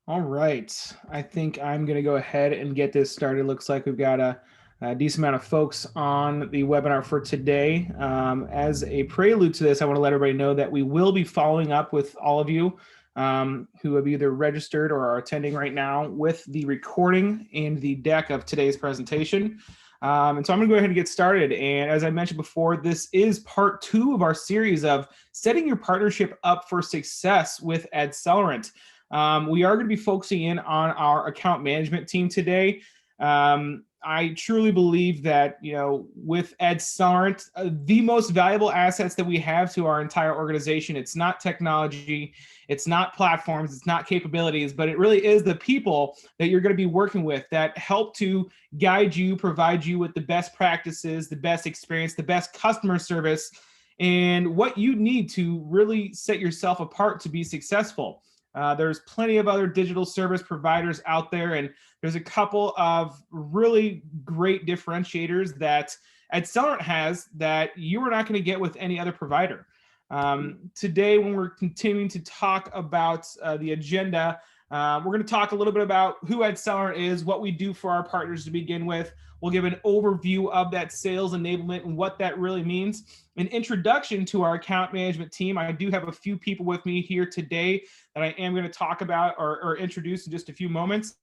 All right. I think I'm going to go ahead and get this started. Looks like we've got a decent amount of folks on the webinar for today. As a prelude to this, I want to let everybody know that we will be following up with all of you who have either registered or are attending right now with the recording and the deck of today's presentation. And so I'm going to go ahead and get started. And as I mentioned before, this is part 2 of our series of setting your partnership up for success with AdCellerant. We are going to be focusing in on our account management team today. I truly believe that, with AdCellerant, the most valuable assets that we have to our entire organization, it's not technology, it's not platforms, it's not capabilities, but it really is the people that you're going to be working with that help to guide you, provide you with the best practices, the best experience, the best customer service, and what you need to really set yourself apart to be successful. There's plenty of other digital service providers out there, and there's a couple of really great differentiators that AdCellerant has that you are not going to get with any other provider. Today, when we're continuing to talk about the agenda, we're going to talk a little bit about who AdCellerant is, what we do for our partners to begin with. We'll give an overview of that sales enablement and what that really means. An introduction to our account management team. I do have a few people with me here today that I am going to talk about or introduce in just a few moments.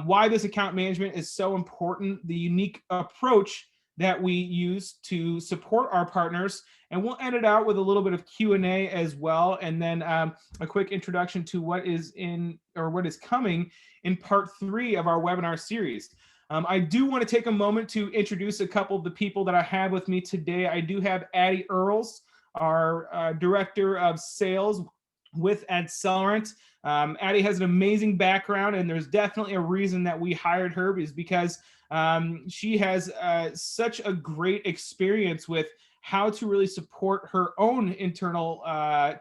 Why this account management is so important, the unique approach that we use to support our partners, and we'll end it out with a little bit of Q&A as well, and then a quick introduction to what is coming in part 3 of our webinar series. I do want to take a moment to introduce a couple of the people that I have with me today. I do have Addie Earls, our Director of Sales with AdCellerant. Addie has an amazing background, and there's definitely a reason that we hired her, is because she has such a great experience with how to really support her own internal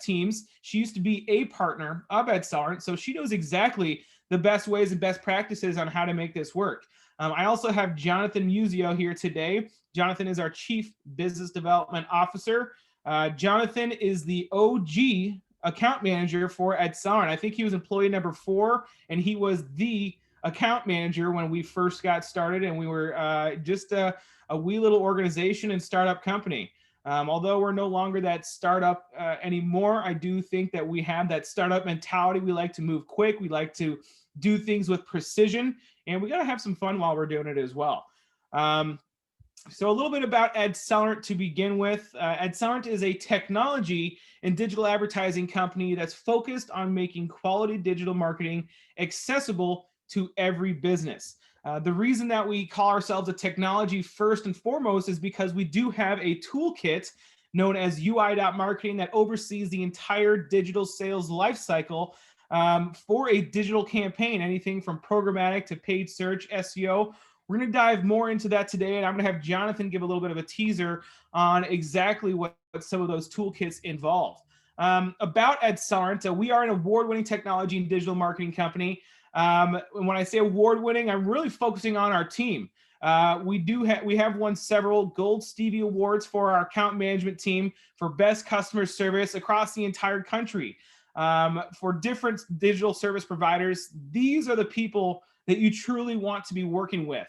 teams. She used to be a partner of AdCellerant, so she knows exactly the best ways and best practices on how to make this work. I also have Jonathan Muzio here today. Jonathan is our Chief Business Development Officer. Jonathan is the OG account manager for AdCellerant. I think he was employee number 4, and he was the account manager when we first got started, and we were just a wee little organization and startup company. Although we're no longer that startup anymore, I do think that we have that startup mentality. We like to move quick. We like to do things with precision, and we got to have some fun while we're doing it as well. So a little bit about AdCellerant to begin with. AdCellerant is a technology and digital advertising company that's focused on making quality digital marketing accessible to every business. The reason that we call ourselves a technology first and foremost is because we do have a toolkit known as Ul.Marketing that oversees the entire digital sales lifecycle for a digital campaign, anything from programmatic to paid search, SEO. We're going to dive more into that today, and I'm going to have Jonathan give a little bit of a teaser on exactly what some of those toolkits involve. About AdCellerant, we are an award-winning technology and digital marketing company. When I say award-winning, I'm really focusing on our team. We have won several Gold Stevie Awards for our account management team for best customer service across the entire country. For different digital service providers, these are the people that you truly want to be working with.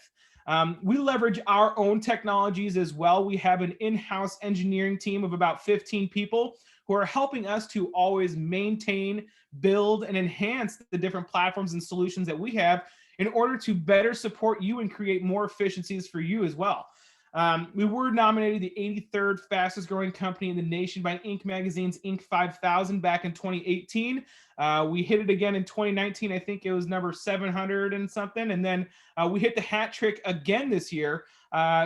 We leverage our own technologies as well. We have an in-house engineering team of about 15 people who are helping us to always maintain, build, and enhance the different platforms and solutions that we have in order to better support you and create more efficiencies for you as well. We were nominated the 83rd fastest growing company in the nation by Inc. Magazine's Inc. 5000 back in 2018. We hit it again in 2019. I think it was number 700 and something. And then we hit the hat trick again this year,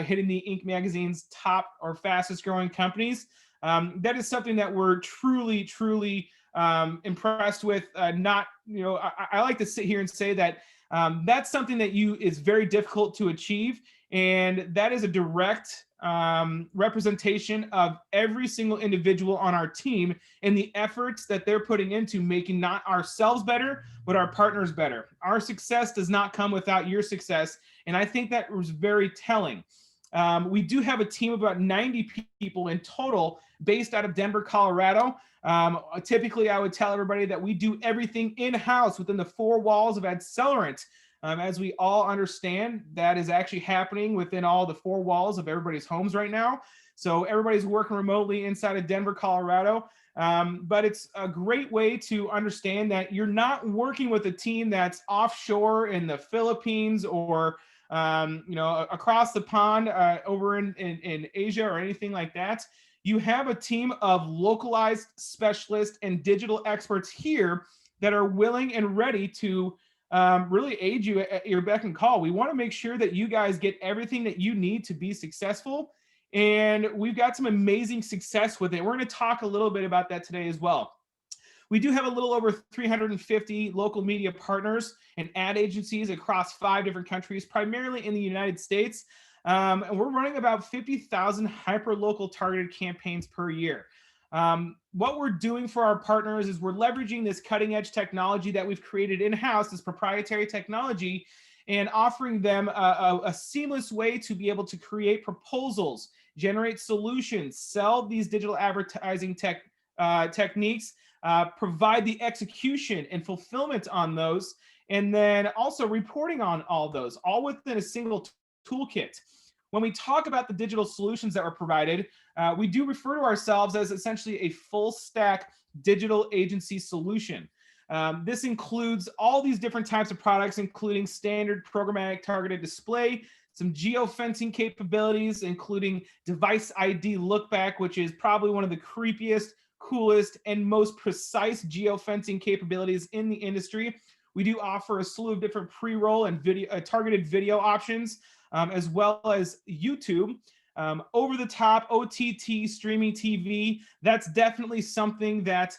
hitting the Inc. Magazine's top or fastest growing companies. That is something that we're truly, truly impressed with. I like to sit here and say that that's something that is very difficult to achieve. And that is a direct representation of every single individual on our team and the efforts that they're putting into making not ourselves better, but our partners better. Our success does not come without your success. And I think that was very telling. We do have a team of about 90 people in total based out of Denver, Colorado. Typically, I would tell everybody that we do everything in-house within the four walls of AdCellerant. As we all understand, that is actually happening within all the four walls of everybody's homes right now. So everybody's working remotely inside of Denver, Colorado. But it's a great way to understand that you're not working with a team that's offshore in the Philippines or across the pond over in Asia or anything like that. You have a team of localized specialists and digital experts here that are willing and ready to really aid you at your beck and call. We want to make sure that you guys get everything that you need to be successful. And we've got some amazing success with it. We're going to talk a little bit about that today as well. We do have a little over 350 local media partners and ad agencies across 5 different countries, primarily in the United States. And we're running about 50,000 hyper-local targeted campaigns per year. What we're doing for our partners is we're leveraging this cutting-edge technology that we've created in-house, this proprietary technology, and offering them a seamless way to be able to create proposals, generate solutions, sell these digital advertising techniques, provide the execution and fulfillment on those, and then also reporting on all those, all within a single toolkit. When we talk about the digital solutions that were provided, we do refer to ourselves as essentially a full stack digital agency solution. This includes all these different types of products, including standard programmatic targeted display, some geofencing capabilities, including device ID lookback, which is probably one of the creepiest, coolest, and most precise geofencing capabilities in the industry. We do offer a slew of different pre-roll and video, targeted video options, as well as YouTube. Over the top OTT streaming TV, that's definitely something that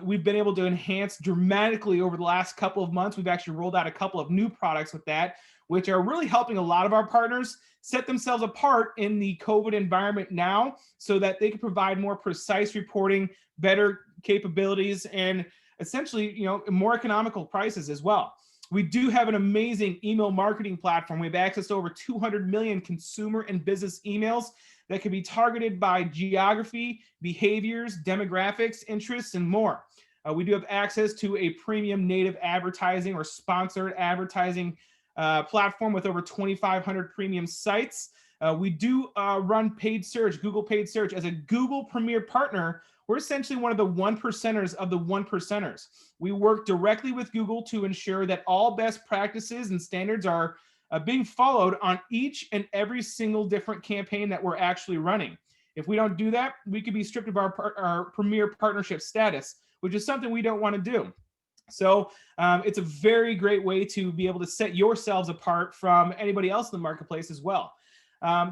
we've been able to enhance dramatically over the last couple of months. We've actually rolled out a couple of new products with that, which are really helping a lot of our partners set themselves apart in the COVID environment now so that they can provide more precise reporting, better capabilities, and essentially, more economical prices as well. We do have an amazing email marketing platform. We have access to over 200 million consumer and business emails that can be targeted by geography, behaviors, demographics, interests, and more. We do have access to a premium native advertising or sponsored advertising platform with over 2,500 premium sites. We do run paid search, Google paid search. As a Google Premier partner, we're essentially one of the 1%ers of the 1%ers. We work directly with Google to ensure that all best practices and standards are being followed on each and every single different campaign that we're actually running. If we don't do that, we could be stripped of our Premier partnership status, which is something we don't want to do. So it's a very great way to be able to set yourselves apart from anybody else in the marketplace as well.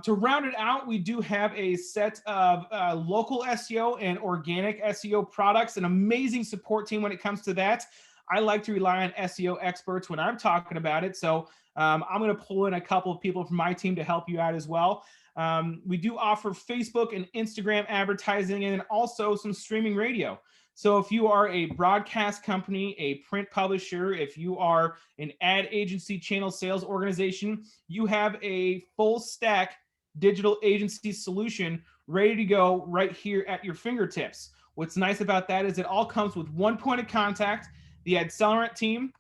To round it out, we do have a set of local SEO and organic SEO products, an amazing support team when it comes to that. I like to rely on SEO experts when I'm talking about it. So I'm going to pull in a couple of people from my team to help you out as well. We do offer Facebook and Instagram advertising and also some streaming radio. So if you are a broadcast company, a print publisher, if you are an ad agency channel sales organization, you have a full stack digital agency solution ready to go right here at your fingertips. What's nice about that is it all comes with one point of contact, the AdCellerant team,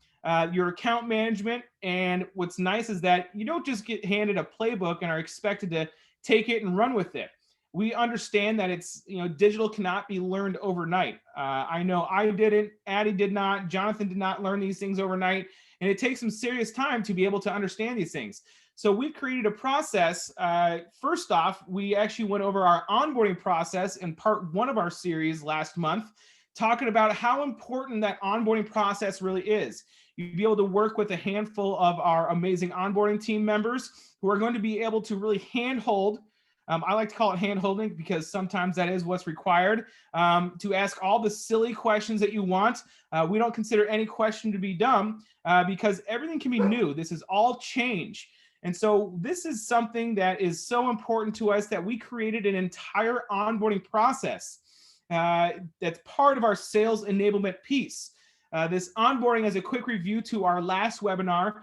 your account management. And what's nice is that you don't just get handed a playbook and are expected to take it and run with it. We understand that it's, digital cannot be learned overnight. I know I didn't, Addie did not, Jonathan did not learn these things overnight, and it takes some serious time to be able to understand these things. So we've created a process. First off, we actually went over our onboarding process in part 1 of our series last month, talking about how important that onboarding process really is. You'll be able to work with a handful of our amazing onboarding team members who are going to be able to really handhold. I like to call it hand-holding because sometimes that is what's required, to ask all the silly questions that you want. We don't consider any question to be dumb because everything can be new. This is all change. And so this is something that is so important to us that we created an entire onboarding process that's part of our sales enablement piece. This onboarding, as a quick review to our last webinar,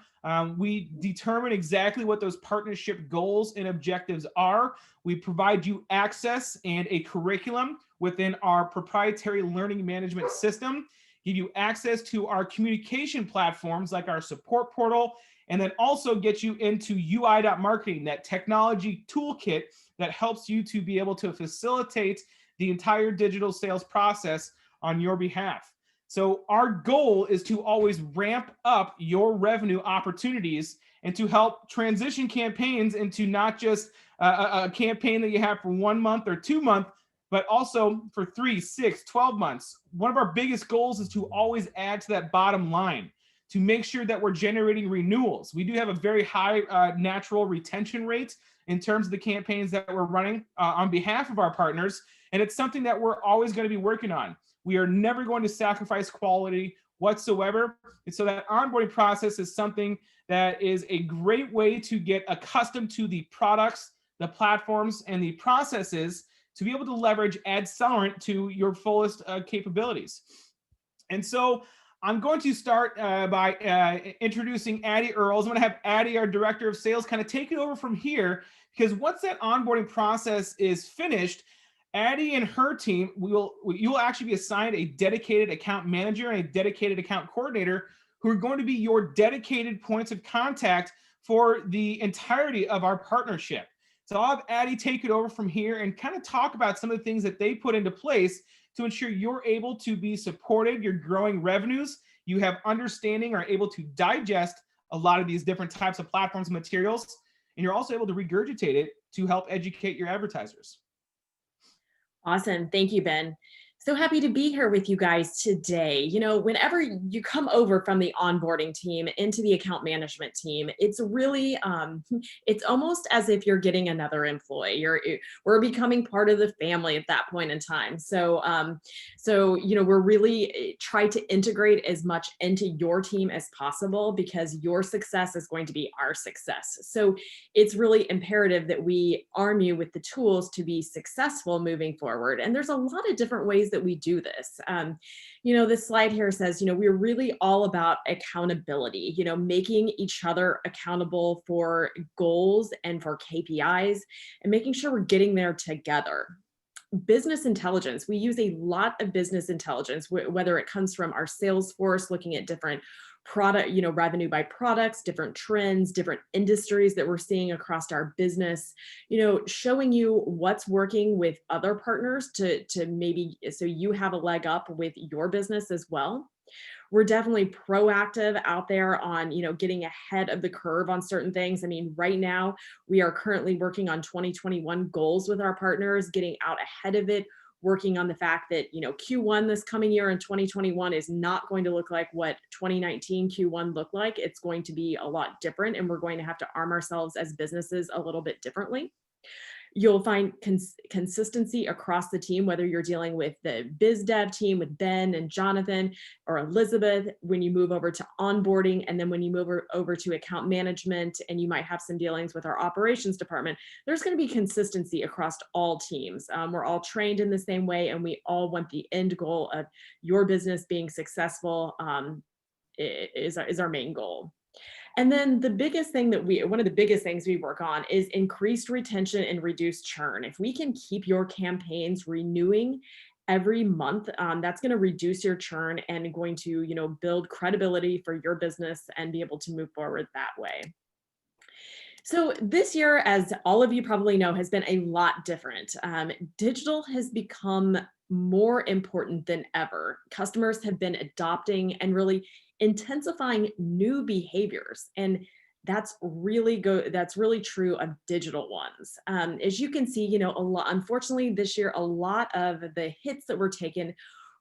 we determine exactly what those partnership goals and objectives are. We provide you access and a curriculum within our proprietary learning management system, give you access to our communication platforms like our support portal, and then also get you into Ul.Marketing, that technology toolkit that helps you to be able to facilitate the entire digital sales process on your behalf. So our goal is to always ramp up your revenue opportunities and to help transition campaigns into not just a campaign that you have for 1 month or 2 months, but also for 3, 6, 12 months. One of our biggest goals is to always add to that bottom line, to make sure that we're generating renewals. We do have a very high natural retention rate in terms of the campaigns that we're running on behalf of our partners. And it's something that we're always going to be working on. We are never going to sacrifice quality whatsoever. And so that onboarding process is something that is a great way to get accustomed to the products, the platforms, and the processes to be able to leverage AdCellerant to your fullest capabilities. And so I'm going to start by introducing Addie Earls. I'm going to have Addie, our Director of Sales, kind of take it over from here, because once that onboarding process is finished, Addie and her team, you will actually be assigned a dedicated account manager and a dedicated account coordinator who are going to be your dedicated points of contact for the entirety of our partnership. So I'll have Addie take it over from here and kind of talk about some of the things that they put into place to ensure you're able to be supported, you're growing revenues, you have understanding, are able to digest a lot of these different types of platforms and materials, and you're also able to regurgitate it to help educate your advertisers. Awesome. Thank you, Ben. So happy to be here with you guys today. You know, whenever you come over from the onboarding team into the account management team, it's really, it's almost as if you're getting another employee. We're becoming part of the family at that point in time. So, you know, we're really try to integrate as much into your team as possible, because your success is going to be our success. So it's really imperative that we arm you with the tools to be successful moving forward. And there's a lot of different ways that we do this. You know, this slide here says, you know, we're really all about accountability, you know, making each other accountable for goals and for KPIs and making sure we're getting there together. Business intelligence. We use a lot of business intelligence, whether it comes from our sales force, looking at different product, you know, revenue by products, different trends, different industries that we're seeing across our business, you know, showing you what's working with other partners to maybe, so you have a leg up with your business as well. We're definitely proactive out there on, you know, getting ahead of the curve on certain things. I mean, right now we are currently working on 2021 goals with our partners, getting out ahead of it, working on the fact that, you know, Q1 this coming year in 2021 is not going to look like what 2019 Q1 looked like. It's going to be a lot different, and we're going to have to arm ourselves as businesses a little bit differently. You'll find consistency across the team, whether you're dealing with the biz dev team with Ben and Jonathan or Elizabeth, when you move over to onboarding, and then when you move over to account management, and you might have some dealings with our operations department, there's going to be consistency across all teams. We're all trained in the same way, and we all want the end goal of your business being successful is our main goal. And then the biggest thing that one of the biggest things we work on is increased retention and reduced churn. If we can keep your campaigns renewing every month, that's going to reduce your churn and going to, you know, build credibility for your business and be able to move forward that way. So this year, as all of you probably know, has been a lot different. Digital has become more important than ever. Customers have been adopting and really intensifying new behaviors, and that's really true of digital ones. As you can see, you know, unfortunately this year, a lot of the hits that were taken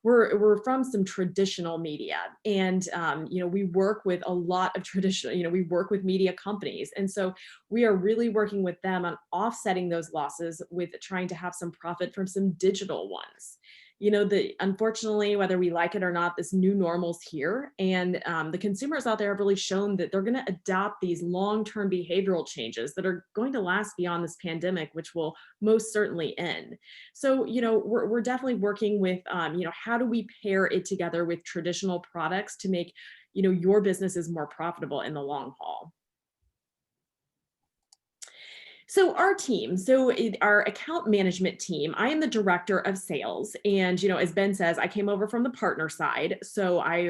were from some traditional media, and you know, we work with a lot of traditional, you know, we work with media companies, and so we are really working with them on offsetting those losses with trying to have some profit from some digital ones. Unfortunately, whether we like it or not, this new normal's here. And the consumers out there have really shown that they're going to adopt these long-term behavioral changes that are going to last beyond this pandemic, which will most certainly end. So, we're definitely working with, how do we pair it together with traditional products to make, your businesses more profitable in the long haul. So our account management team, I am the director of sales. And, as Ben says, I came over from the partner side. So I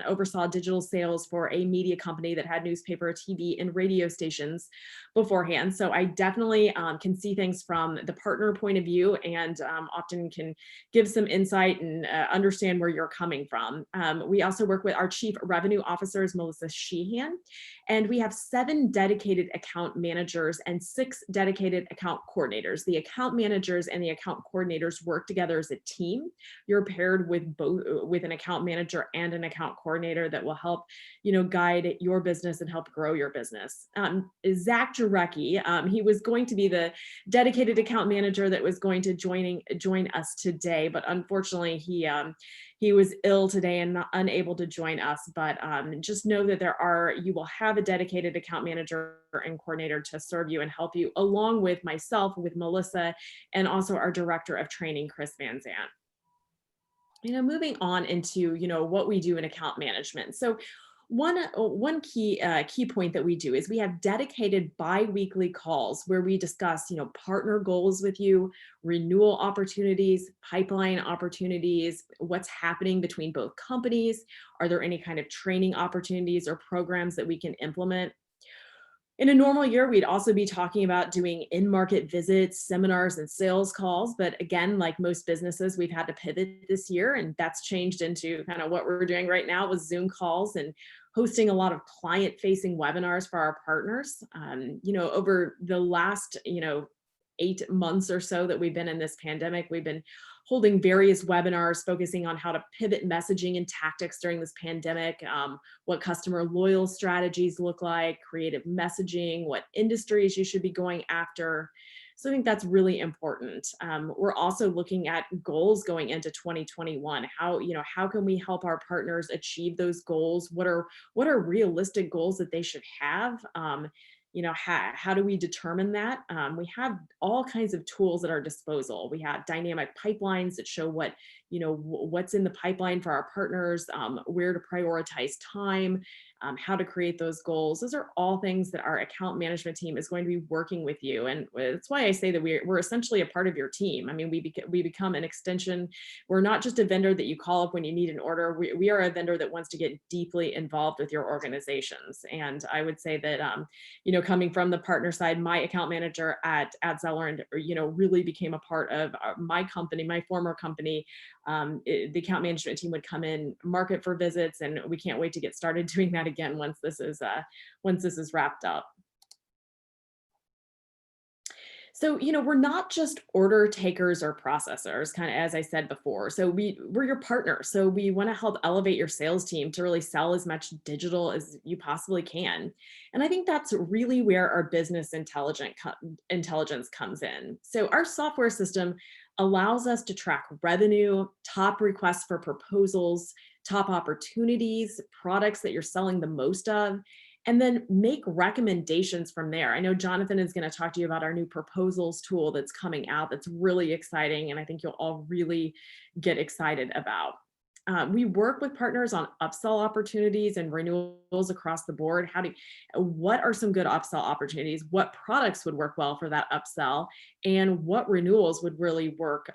oversaw digital sales for a media company that had newspaper, TV, and radio stations beforehand. So I definitely can see things from the partner point of view, and often can give some insight and understand where you're coming from. We also work with our chief revenue officers, Melissa Sheehan, and we have 7 dedicated account managers and 6 dedicated account coordinators. The account managers and the account coordinators work together as a team. You're paired with with an account manager and an account coordinator that will help, guide your business and help grow your business. Zach Jarecki, he was going to be the dedicated account manager that was going to join us today, but unfortunately he was ill today and unable to join us. But just know that you will have a dedicated account manager and coordinator to serve you and help you, along with myself, with Melissa, and also our director of training, Chris Van Zant. Moving on into, what we do in account management. So one key point that we do is we have dedicated bi-weekly calls where we discuss, partner goals with you, renewal opportunities, pipeline opportunities, what's happening between both companies. Are there any kind of training opportunities or programs that we can implement? In a normal year, we'd also be talking about doing in-market visits, seminars, and sales calls. But again, like most businesses, we've had to pivot this year, and that's changed into kind of what we're doing right now with Zoom calls and hosting a lot of client-facing webinars for our partners. Over the last, 8 months or so that we've been in this pandemic, we've been holding various webinars focusing on how to pivot messaging and tactics during this pandemic, what customer loyal strategies look like, creative messaging, what industries you should be going after. So I think that's really important. We're also looking at goals going into 2021. How can we help our partners achieve those goals? What are realistic goals that they should have? How do we determine that? We have all kinds of tools at our disposal. We have dynamic pipelines that show what's in the pipeline for our partners, where to prioritize time, how to create those goals. Those are all things that our account management team is going to be working with you. And that's why I say that we're essentially a part of your team. I mean, we become an extension. We're not just a vendor that you call up when you need an order. We are a vendor that wants to get deeply involved with your organizations. And I would say that, coming from the partner side, my account manager at AdCellerant, really became a part of my company, my former company. The account management team would come in, market for visits, and we can't wait to get started doing that again once this is wrapped up. So, we're not just order takers or processors, kind of as I said before. So we're your partner. So we want to help elevate your sales team to really sell as much digital as you possibly can. And I think that's really where our business intelligence comes in. So our software system allows us to track revenue, top requests for proposals, top opportunities, products that you're selling the most of, and then make recommendations from there. I know Jonathan is going to talk to you about our new proposals tool that's coming out. That's really exciting, and I think you'll all really get excited about. We work with partners on upsell opportunities and renewals across the board. What are some good upsell opportunities? What products would work well for that upsell? And what renewals would really work?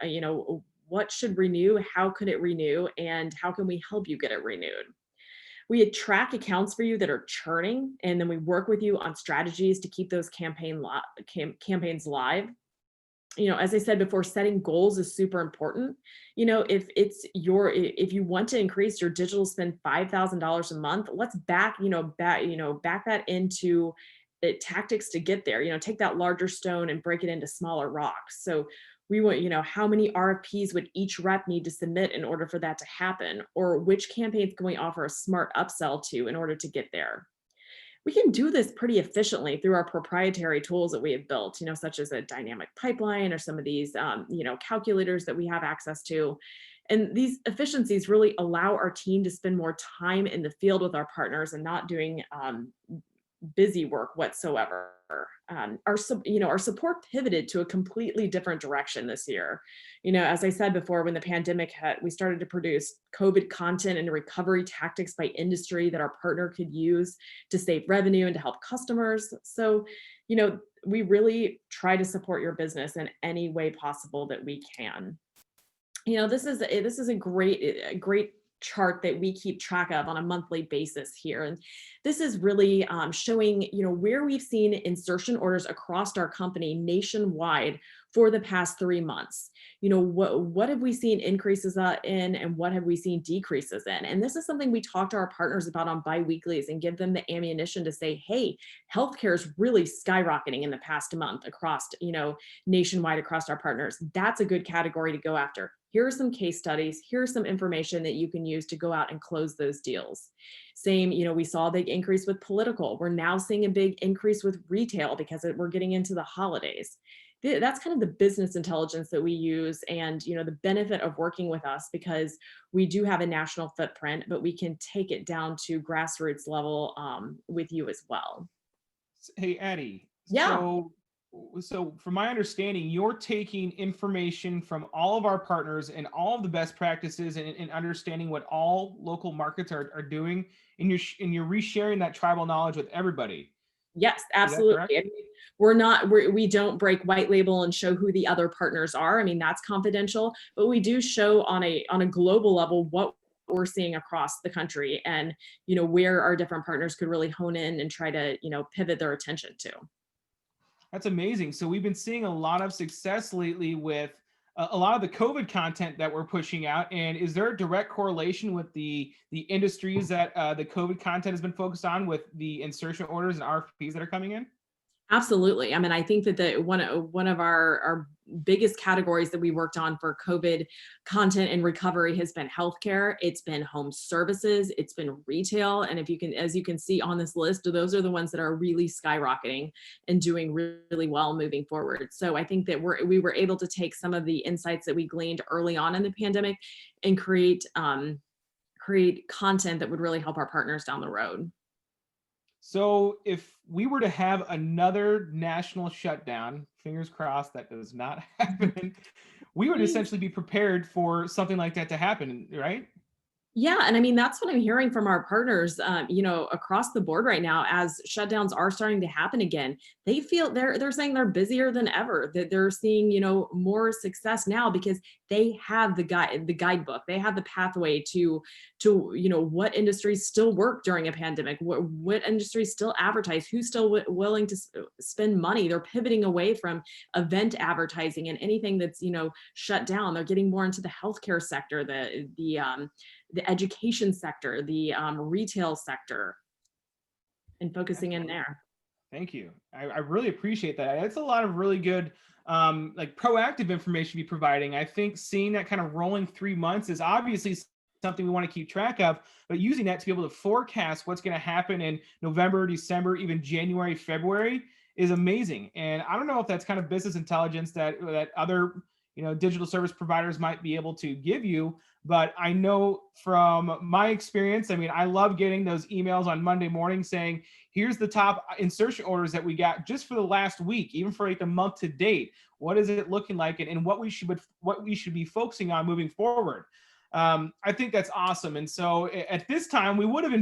What should renew? How could it renew? And how can we help you get it renewed? We track accounts for you that are churning, and then we work with you on strategies to keep those campaigns live. As I said before, setting goals is super important. If you want to increase your digital spend $5,000 a month, let's back that into tactics to get there. Take that larger stone and break it into smaller rocks. So we want, how many RFPs would each rep need to submit in order for that to happen? Or which campaigns can we offer a smart upsell to in order to get there? We can do this pretty efficiently through our proprietary tools that we have built, such as a dynamic pipeline or some of these, calculators that we have access to. And these efficiencies really allow our team to spend more time in the field with our partners and not doing busy work whatsoever. Our support pivoted to a completely different direction this year. As I said before, when the pandemic hit, we started to produce COVID content and recovery tactics by industry that our partner could use to save revenue and to help customers. So, we really try to support your business in any way possible that we can. This is a great chart that we keep track of on a monthly basis here, and this is really showing where we've seen insertion orders across our company nationwide for the past 3 months. What have we seen increases in, and what have we seen decreases in? And this is something we talk to our partners about on biweeklies and give them the ammunition to say, hey, healthcare is really skyrocketing in the past month across nationwide across our partners. That's a good category to go after. Here are some case studies. Here's some information that you can use to go out and close those deals. Same, we saw a big increase with political. We're now seeing a big increase with retail because we're getting into the holidays. That's kind of the business intelligence that we use, and the benefit of working with us, because we do have a national footprint, but we can take it down to grassroots level with you as well. Hey, Addie. Yeah. So from my understanding, you're taking information from all of our partners and all of the best practices, and understanding what all local markets are doing, and you're resharing that tribal knowledge with everybody. Yes, Is that correct? absolutely. I mean, we don't break white label and show who the other partners are. I mean, that's confidential, but we do show on a global level what we're seeing across the country, and where our different partners could really hone in and try to pivot their attention to. That's amazing. So we've been seeing a lot of success lately with a lot of the COVID content that we're pushing out. And is there a direct correlation with the industries that the COVID content has been focused on, with the insertion orders and RFPs that are coming in? Absolutely. I mean, I think that the one of our biggest categories that we worked on for COVID content and recovery has been healthcare. It's been home services. It's been retail. And as you can see on this list, those are the ones that are really skyrocketing and doing really well moving forward. So I think that we were able to take some of the insights that we gleaned early on in the pandemic and create content that would really help our partners down the road. So if we were to have another national shutdown, fingers crossed that does not happen, we would essentially be prepared for something like that to happen, right? Yeah, and I mean, that's what I'm hearing from our partners, across the board right now. As shutdowns are starting to happen again, they feel they're saying they're busier than ever. That they're seeing more success now because they have the guidebook. They have the pathway to what industries still work during a pandemic, what industries still advertise, who's still willing to spend money. They're pivoting away from event advertising and anything that's shut down. They're getting more into the healthcare sector, the education sector, the retail sector, and focusing in there. Thank you. I really appreciate that. That's a lot of really good, like proactive information to be providing. I think seeing that kind of rolling 3 months is obviously something we want to keep track of, but using that to be able to forecast what's going to happen in November, December, even January, February is amazing. And I don't know if that's kind of business intelligence that other digital service providers might be able to give you. But I know from my experience, I mean, I love getting those emails on Monday morning saying, here's the top insertion orders that we got just for the last week, even for like the month to date. What is it looking like, and what we should be focusing on moving forward. I think that's awesome. And so at this time, we would have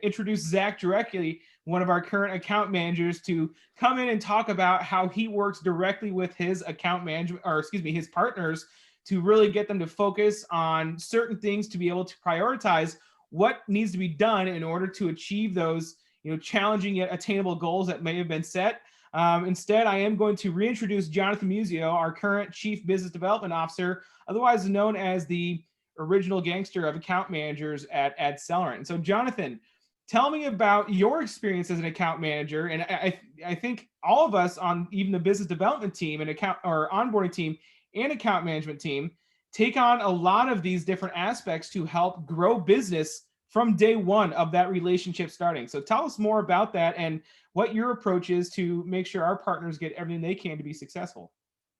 introduced Zach directly, one of our current account managers, to come in and talk about how he works directly with his account management, or excuse me, his partners, to really get them to focus on certain things, to be able to prioritize what needs to be done in order to achieve those challenging yet attainable goals that may have been set. Instead, I am going to reintroduce Jonathan Musio, our current Chief Business Development Officer, otherwise known as the original gangster of account managers at AdCellerant. And so, Jonathan, tell me about your experience as an account manager. And I think all of us on even the business development team and account or onboarding team and account management team take on a lot of these different aspects to help grow business from day one of that relationship starting. So tell us more about that and what your approach is to make sure our partners get everything they can to be successful.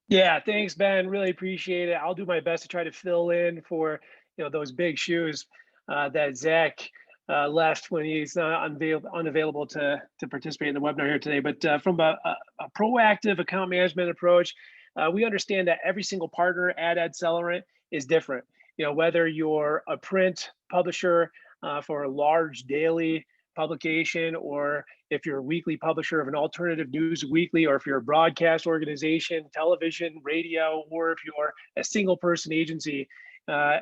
Yeah, thanks, Ben. Really appreciate it. I'll do my best to try to fill in for those big shoes that Zach left when he's unavailable to participate in the webinar here today. But from a proactive account management approach, we understand that every single partner at AdCellerant is different. Whether you're a print publisher for a large daily publication, or if you're a weekly publisher of an alternative news weekly, or if you're a broadcast organization, television, radio, or if you're a single person agency,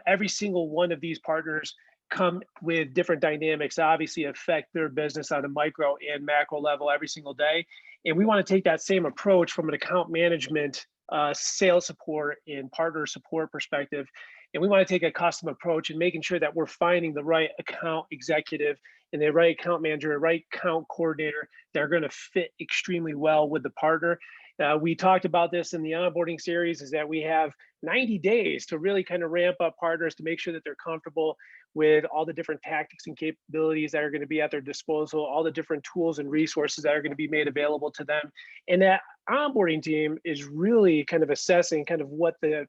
every single one of these partners come with different dynamics, obviously affect their business on a micro and macro level every single day. And we want to take that same approach from an account management, sales support, and partner support perspective. And we want to take a custom approach and making sure that we're finding the right account executive and the right account manager, the right account coordinator that are going to fit extremely well with the partner. We talked about this in the onboarding series, is that we have 90 days to really kind of ramp up partners to make sure that they're comfortable with all the different tactics and capabilities that are going to be at their disposal, all the different tools and resources that are going to be made available to them. And that onboarding team is really kind of assessing kind of what the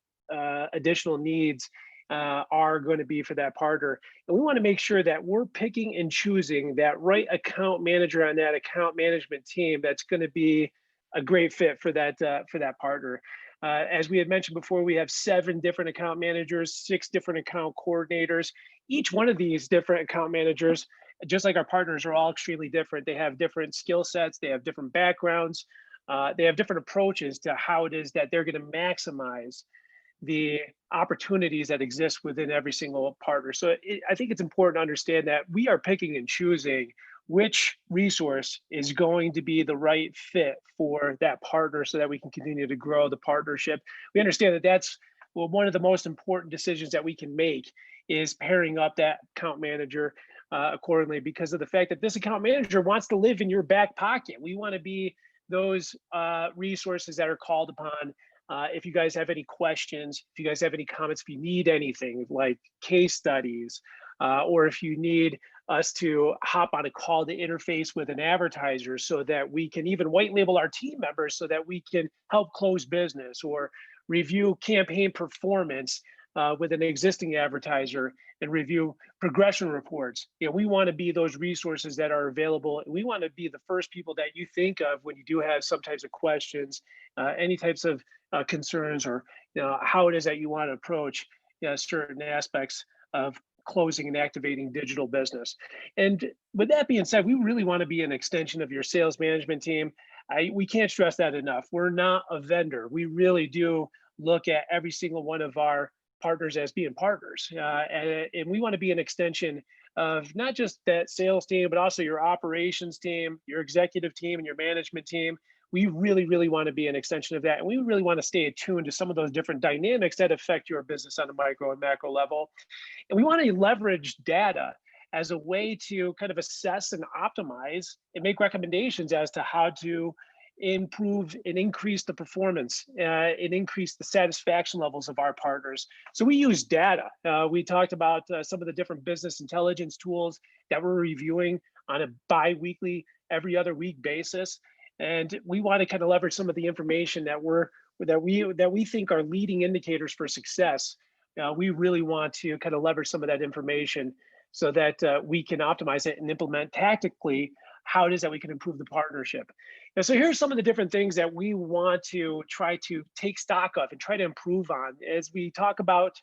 additional needs are going to be for that partner. And we want to make sure that we're picking and choosing that right account manager on that account management team that's going to be a great fit for that partner. As we had mentioned before, we have 7 different account managers, 6 different account coordinators. Each one of these different account managers, just like our partners, are all extremely different. They have different skill sets, they have different backgrounds, they have different approaches to how it is that they're going to maximize the opportunities that exist within every single partner. So I think it's important to understand that we are picking and choosing which resource is going to be the right fit for that partner so that we can continue to grow the partnership. We understand that that's one of the most important decisions that we can make, is pairing up that account manager accordingly, because of the fact that this account manager wants to live in your back pocket. We want to be those resources that are called upon. If you guys have any questions, if you guys have any comments, if you need anything like case studies, or if you need us to hop on a call to interface with an advertiser so that we can even white label our team members so that we can help close business, or review campaign performance with an existing advertiser and review progression reports. We want to be those resources that are available. We want to be the first people that you think of when you do have some types of questions, any types of concerns, or how it is that you want to approach certain aspects of closing and activating digital business. And with that being said, we really want to be an extension of your sales management team. We can't stress that enough. We're not a vendor. We really do look at every single one of our partners as being partners. And we want to be an extension of not just that sales team, but also your operations team, your executive team, and your management team. We really, really want to be an extension of that. And we really want to stay attuned to some of those different dynamics that affect your business on a micro and macro level. And we want to leverage data as a way to kind of assess and optimize and make recommendations as to how to improve and increase the performance and increase the satisfaction levels of our partners. So we use data. We talked about some of the different business intelligence tools that we're reviewing on a bi-weekly, every other week basis. And we want to kind of leverage some of the information that we think are leading indicators for success. We really want to kind of leverage some of that information so that we can optimize it and implement tactically how it is that we can improve the partnership. And so here's some of the different things that we want to try to take stock of and try to improve on. As we talk about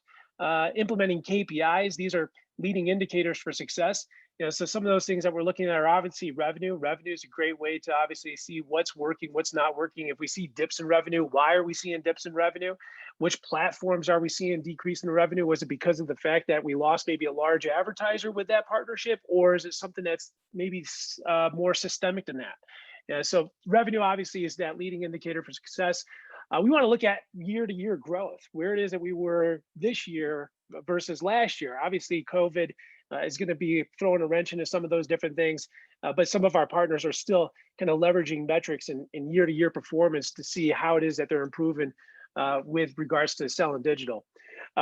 implementing KPIs, these are leading indicators for success. So some of those things that we're looking at are obviously revenue. Revenue is a great way to obviously see what's working, what's not working. If we see dips in revenue, why are we seeing dips in revenue? Which platforms are we seeing decrease in revenue? Was it because of the fact that we lost maybe a large advertiser with that partnership, or is it something that's maybe more systemic than that? So revenue obviously is that leading indicator for success. We want to look at year-to-year growth, where it is that we were this year versus last year. Obviously, COVID is going to be throwing a wrench into some of those different things, but some of our partners are still kind of leveraging metrics and year-to-year performance to see how it is that they're improving with regards to selling digital.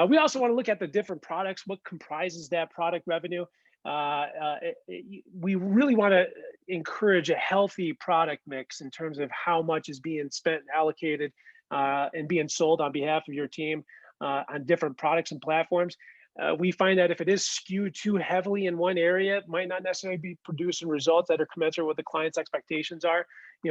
We also want to look at the different products, what comprises that product revenue. we really want to encourage a healthy product mix in terms of how much is being spent and allocated and being sold on behalf of your team on different products and platforms. We find that if it is skewed too heavily in one area, it might not necessarily be producing results that are commensurate with the client's expectations are.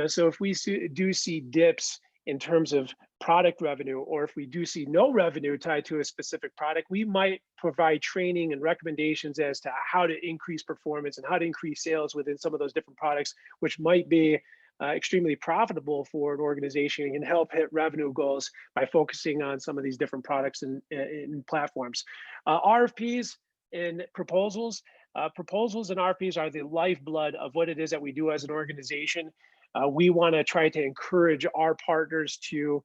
So if we do see dips in terms of product revenue, or if we do see no revenue tied to a specific product, we might provide training and recommendations as to how to increase performance and how to increase sales within some of those different products, which might be extremely profitable for an organization and can help hit revenue goals by focusing on some of these different products and platforms. RFPs and proposals. Proposals and RFPs are the lifeblood of what it is that we do as an organization. We want to try to encourage our partners to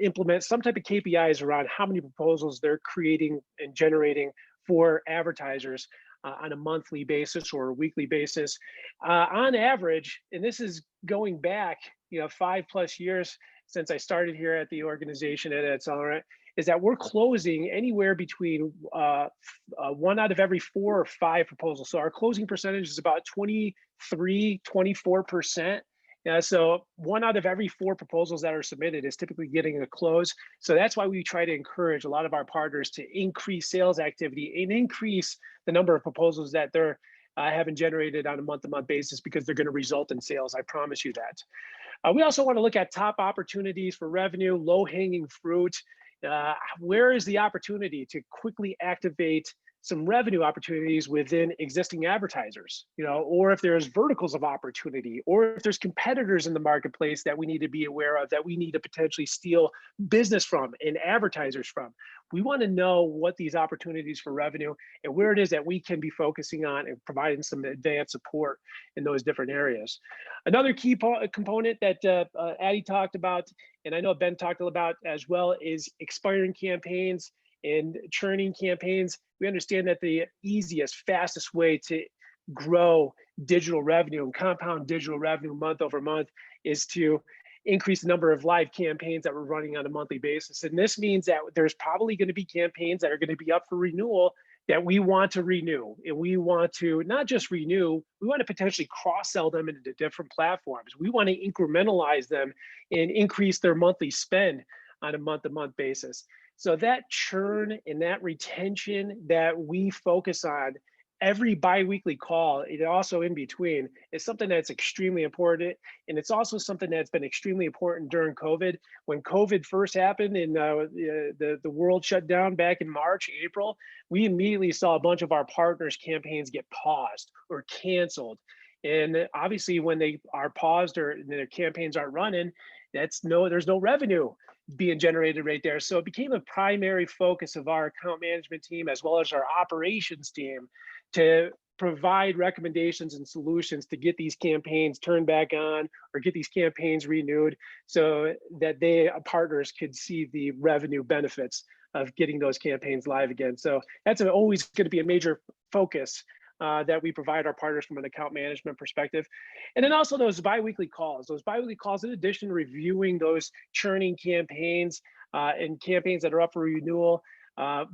implement some type of KPIs around how many proposals they're creating and generating for advertisers on a monthly basis or a weekly basis. On average, and this is going back 5+ years since I started here at the organization at AdCellerant, is that we're closing anywhere between 1 out of every 4 or 5 proposals. So our closing percentage is about 23-24%. So 1 out of every 4 proposals that are submitted is typically getting a close. So that's why we try to encourage a lot of our partners to increase sales activity and increase the number of proposals that they're having generated on a month-to-month basis, because they're going to result in sales. I promise you that. We also want to look at top opportunities for revenue, low-hanging fruit. Where is the opportunity to quickly activate some revenue opportunities within existing advertisers, or if there's verticals of opportunity, or if there's competitors in the marketplace that we need to be aware of, that we need to potentially steal business from and advertisers from. We want to know what these opportunities for revenue and where it is that we can be focusing on and providing some advanced support in those different areas. Another key component that Addie talked about, and I know Ben talked about as well, is expiring campaigns and churning campaigns. We understand that the easiest, fastest way to grow digital revenue and compound digital revenue month over month is to increase the number of live campaigns that we're running on a monthly basis. And this means that there's probably going to be campaigns that are going to be up for renewal that we want to renew. And we want to not just renew, we want to potentially cross-sell them into different platforms. We want to incrementalize them and increase their monthly spend on a month-to-month basis. So that churn and that retention that we focus on every bi-weekly call, and also in between, is something that's extremely important. And it's also something that's been extremely important during COVID. When COVID first happened and the world shut down back in March, April, we immediately saw a bunch of our partners' campaigns get paused or canceled. And obviously when they are paused or their campaigns aren't running, there's no revenue being generated right there. So it became a primary focus of our account management team as well as our operations team to provide recommendations and solutions to get these campaigns turned back on or get these campaigns renewed so that partners could see the revenue benefits of getting those campaigns live again. So that's always going to be a major focus that we provide our partners from an account management perspective. And then also those bi-weekly calls, in addition to reviewing those churning campaigns and campaigns that are up for renewal,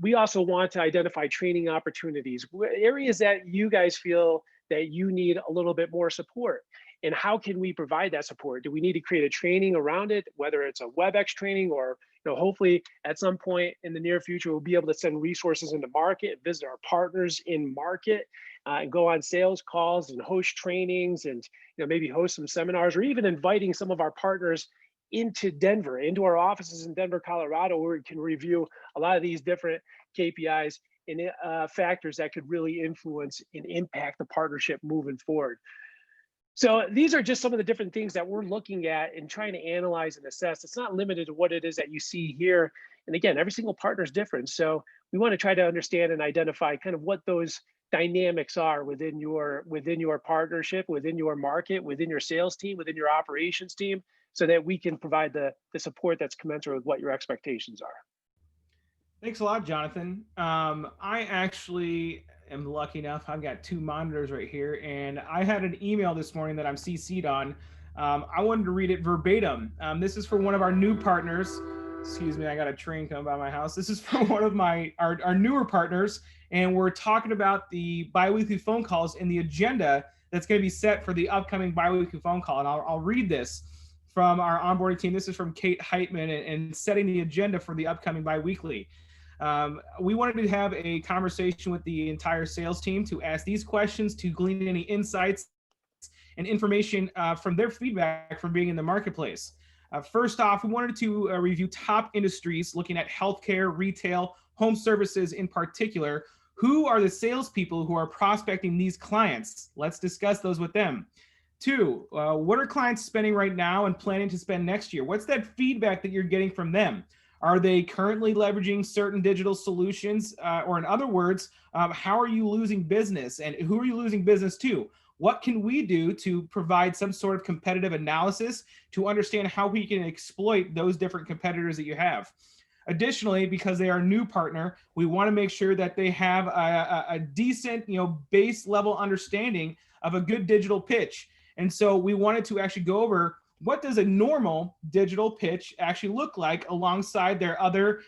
we also want to identify training opportunities, areas that you guys feel that you need a little bit more support. And how can we provide that support? Do we need to create a training around it, whether it's a WebEx training or hopefully at some point in the near future, we'll be able to send resources into market, visit our partners in market, and go on sales calls and host trainings and maybe host some seminars, or even inviting some of our partners into Denver, into our offices in Denver, Colorado, where we can review a lot of these different KPIs and factors that could really influence and impact the partnership moving forward. So these are just some of the different things that we're looking at and trying to analyze and assess. It's not limited to what it is that you see here. And again, every single partner is different. So we want to try to understand and identify kind of what those dynamics are within your partnership, within your market, within your sales team, within your operations team, so that we can provide the support that's commensurate with what your expectations are. Thanks a lot, Jonathan. I actually am lucky enough, I've got 2 monitors right here, and I had an email this morning that I'm CC'd on. I wanted to read it verbatim. This is for one of our new partners. Excuse me, I got a train coming by my house. This is from one of our newer partners, and we're talking about the biweekly phone calls and the agenda that's going to be set for the upcoming biweekly phone call. And I'll read this from our onboarding team. This is from Kate Heitman and setting the agenda for the upcoming biweekly. We wanted to have a conversation with the entire sales team to ask these questions, to glean any insights and information from their feedback from being in the marketplace. First off, we wanted to review top industries, looking at healthcare, retail, home services in particular. Who are the salespeople who are prospecting these clients? Let's discuss those with them. Two, what are clients spending right now and planning to spend next year? What's that feedback that you're getting from them? Are they currently leveraging certain digital solutions? Or in other words, how are you losing business and who are you losing business to? What can we do to provide some sort of competitive analysis to understand how we can exploit those different competitors that you have? Additionally, because they are a new partner, we want to make sure that they have a decent, base level understanding of a good digital pitch. And so we wanted to actually go over what does a normal digital pitch actually look like alongside their other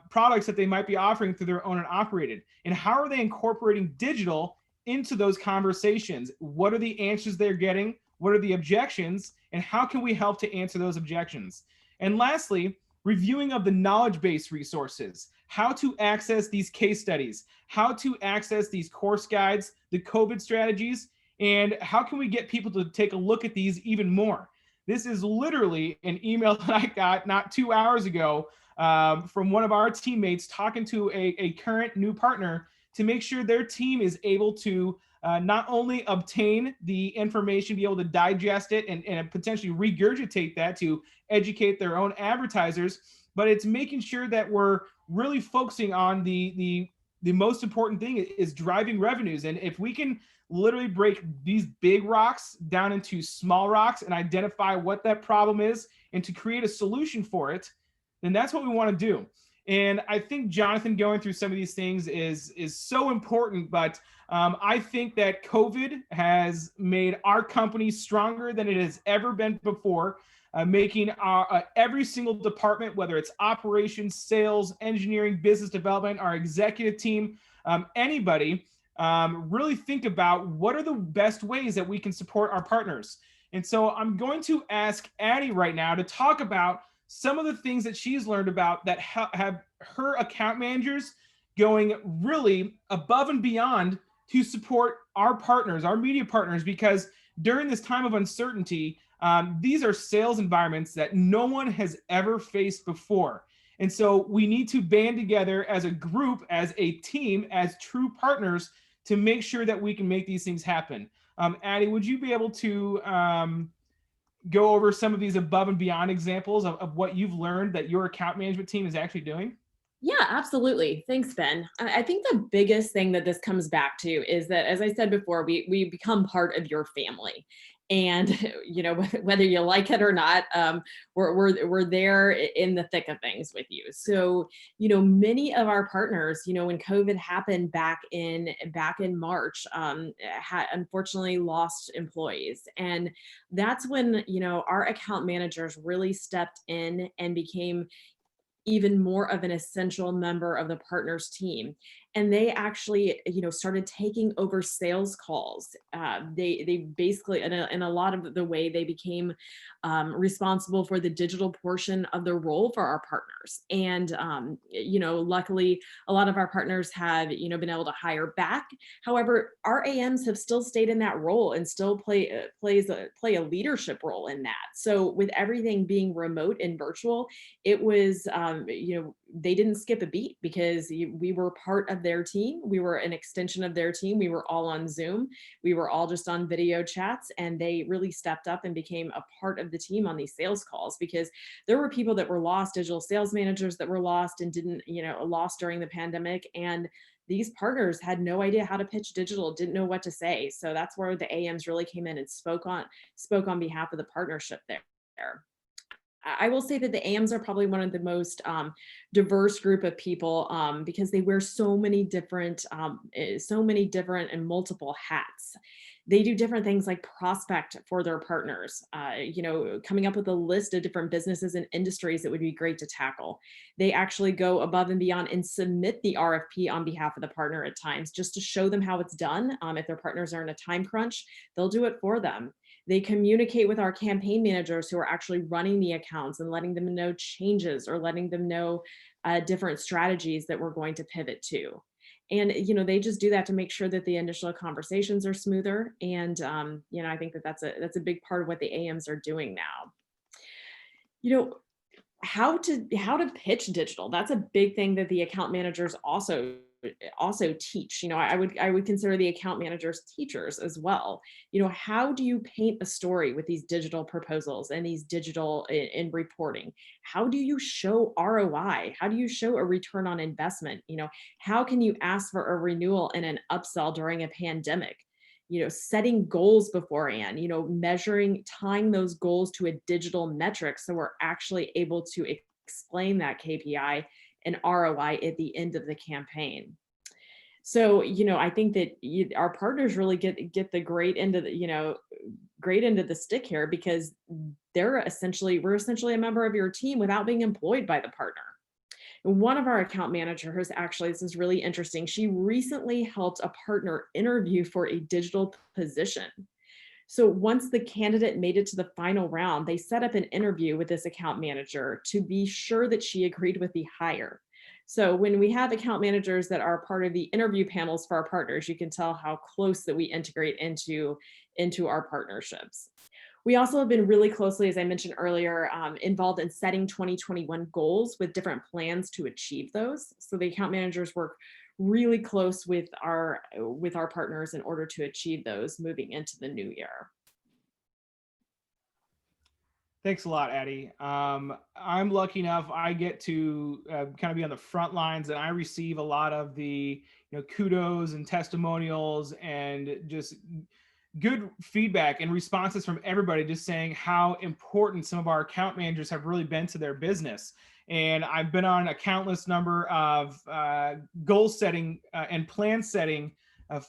products that they might be offering through their own and operated, and how are they incorporating digital into those conversations? What are the answers they're getting? What are the objections? And how can we help to answer those objections? And lastly, reviewing of the knowledge base resources, how to access these case studies, how to access these course guides, the COVID strategies, and how can we get people to take a look at these even more? This is literally an email that I got not 2 hours ago from one of our teammates talking to a current new partner to make sure their team is able to not only obtain the information, be able to digest it and potentially regurgitate that to educate their own advertisers, but it's making sure that we're really focusing on the most important thing is driving revenues. And if we can literally break these big rocks down into small rocks and identify what that problem is and to create a solution for it, then that's what we want to do. And I think Jonathan going through some of these things is so important, but I think that COVID has made our company stronger than it has ever been before, making every single department, whether it's operations, sales, engineering, business development, our executive team, anybody, really think about what are the best ways that we can support our partners. And so I'm going to ask Addie right now to talk about some of the things that she's learned about that have her account managers going really above and beyond to support our partners, our media partners, because during this time of uncertainty, these are sales environments that no one has ever faced before. And so we need to band together as a group, as a team, as true partners to make sure that we can make these things happen. Addie, would you be able to go over some of these above and beyond examples of what you've learned that your account management team is actually doing? Yeah, absolutely. Thanks, Ben. I think the biggest thing that this comes back to is that, as I said before, we become part of your family. And whether you like it or not, we're there in the thick of things with you. So many of our partners, when COVID happened back in March, had unfortunately lost employees, and that's when our account managers really stepped in and became even more of an essential member of the partners team. And they actually, started taking over sales calls. They basically, in a lot of the way, they became responsible for the digital portion of the role for our partners. And, luckily, a lot of our partners have, been able to hire back. However, our AMs have still stayed in that role and still play a leadership role in that. So with everything being remote and virtual, it was, they didn't skip a beat because we were part of their team. We were an extension of their team. We were all on Zoom. We were all just on video chats, and they really stepped up and became a part of the team on these sales calls, because there were people that were lost, digital sales managers that were lost and didn't, lost during the pandemic. And these partners had no idea how to pitch digital, didn't know what to say. So that's where the AMs really came in and spoke on behalf of the partnership there. I will say that the AMs are probably one of the most diverse group of people because they wear so many different and multiple hats. They do different things like prospect for their partners, coming up with a list of different businesses and industries that would be great to tackle. They actually go above and beyond and submit the RFP on behalf of the partner at times just to show them how it's done. If their partners are in a time crunch, they'll do it for them. They communicate with our campaign managers who are actually running the accounts and letting them know changes or letting them know different strategies that we're going to pivot to. And they just do that to make sure that the initial conversations are smoother. And I think that that's a big part of what the AMs are doing now. How to pitch digital, that's a big thing that the account managers also teach. I would consider the account managers teachers as well. How do you paint a story with these digital proposals and these digital in reporting? How do you show ROI? How do you show a return on investment? How can you ask for a renewal and an upsell during a pandemic? Setting goals beforehand, measuring, tying those goals to a digital metric so we're actually able to explain that KPI and ROI at the end of the campaign. So, I think that our partners really get the great end of the stick here, because we're essentially a member of your team without being employed by the partner. One of our account managers, actually, this is really interesting. She recently helped a partner interview for a digital position. So once the candidate made it to the final round, they set up an interview with this account manager to be sure that she agreed with the hire. So when we have account managers that are part of the interview panels for our partners, you can tell how close that we integrate into our partnerships. We also have been really closely, as I mentioned earlier, involved in setting 2021 goals with different plans to achieve those. So the account managers work really close with our partners in order to achieve those moving into the new year. Thanks a lot, Addie. I'm lucky enough, I get to kind of be on the front lines, and I receive a lot of the kudos and testimonials and just good feedback and responses from everybody, just saying how important some of our account managers have really been to their business. And I've been on a countless number of goal setting and plan setting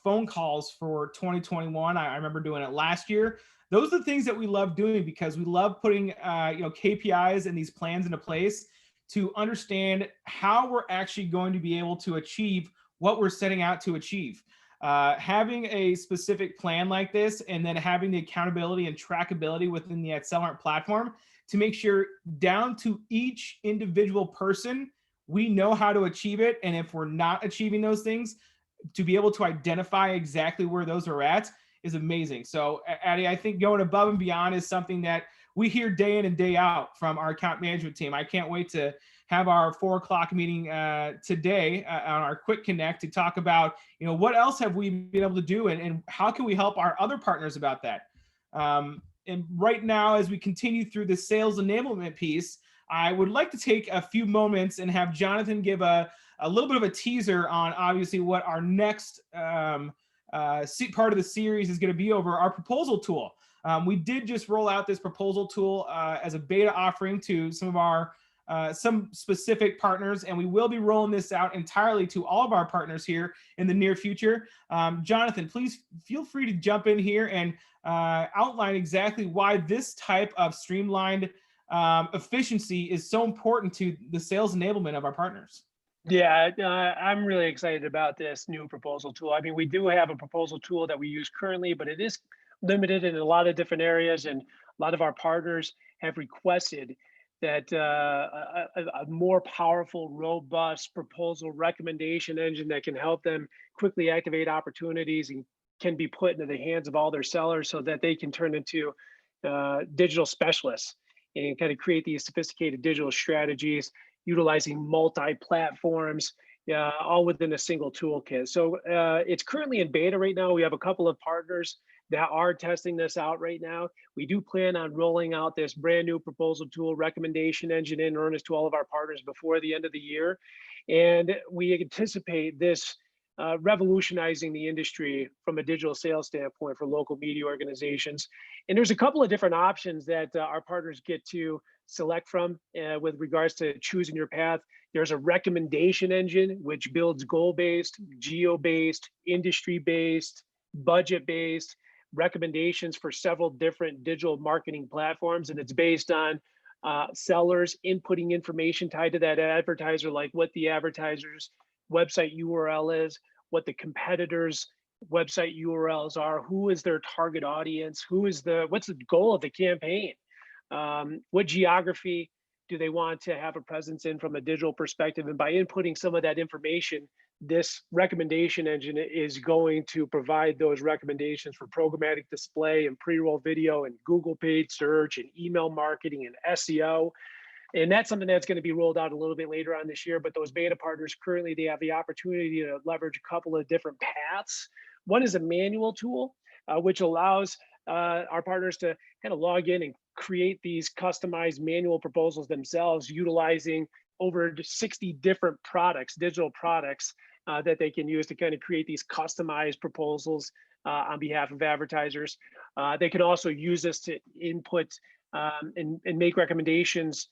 phone calls for 2021. I remember doing it last year. Those are the things that we love doing, because we love putting KPIs and these plans into place to understand how we're actually going to be able to achieve what we're setting out to achieve. Having a specific plan like this, and then having the accountability and trackability within the AdCellerant platform to make sure down to each individual person, we know how to achieve it. And if we're not achieving those things, to be able to identify exactly where those are at is amazing. So Addie, I think going above and beyond is something that we hear day in and day out from our account management team. I can't wait to have our 4 o'clock meeting today on our Quick Connect to talk about, what else have we been able to do, and how can we help our other partners about that. And right now, as we continue through the sales enablement piece, I would like to take a few moments and have Jonathan give a little bit of a teaser on obviously what our next part of the series is going to be over our proposal tool. We did just roll out this proposal tool as a beta offering to some of our some specific partners, and we will be rolling this out entirely to all of our partners here in the near future. Jonathan, please feel free to jump in here and outline exactly why this type of streamlined efficiency is so important to the sales enablement of our partners. Yeah, I'm really excited about this new proposal tool. I mean, we do have a proposal tool that we use currently, but it is limited in a lot of different areas, and a lot of our partners have requested that a more powerful, robust proposal recommendation engine that can help them quickly activate opportunities and can be put into the hands of all their sellers so that they can turn into digital specialists and kind of create these sophisticated digital strategies utilizing multi-platforms, all within a single toolkit. So it's currently in beta right now. We have a couple of partners that are testing this out right now. We do plan on rolling out this brand new proposal tool recommendation engine in earnest to all of our partners before the end of the year. And we anticipate this revolutionizing the industry from a digital sales standpoint for local media organizations. And there's a couple of different options that our partners get to select from with regards to choosing your path. There's a recommendation engine, which builds goal-based, geo-based, industry-based, budget-based, recommendations for several different digital marketing platforms, and it's based on sellers inputting information tied to that advertiser, like what the advertiser's website URL is, what the competitors' website URLs are, who is their target audience, what's the goal of the campaign, what geography do they want to have a presence in from a digital perspective, and by inputting some of that information, this recommendation engine is going to provide those recommendations for programmatic display and pre-roll video and Google paid search and email marketing and SEO. And that's something that's going to be rolled out a little bit later on this year. But those beta partners currently, they have the opportunity to leverage a couple of different paths. One is a manual tool, which allows our partners to kind of log in and create these customized manual proposals themselves, utilizing over 60 different products, digital products, that they can use to kind of create these customized proposals on behalf of advertisers. They can also use this to input and make recommendations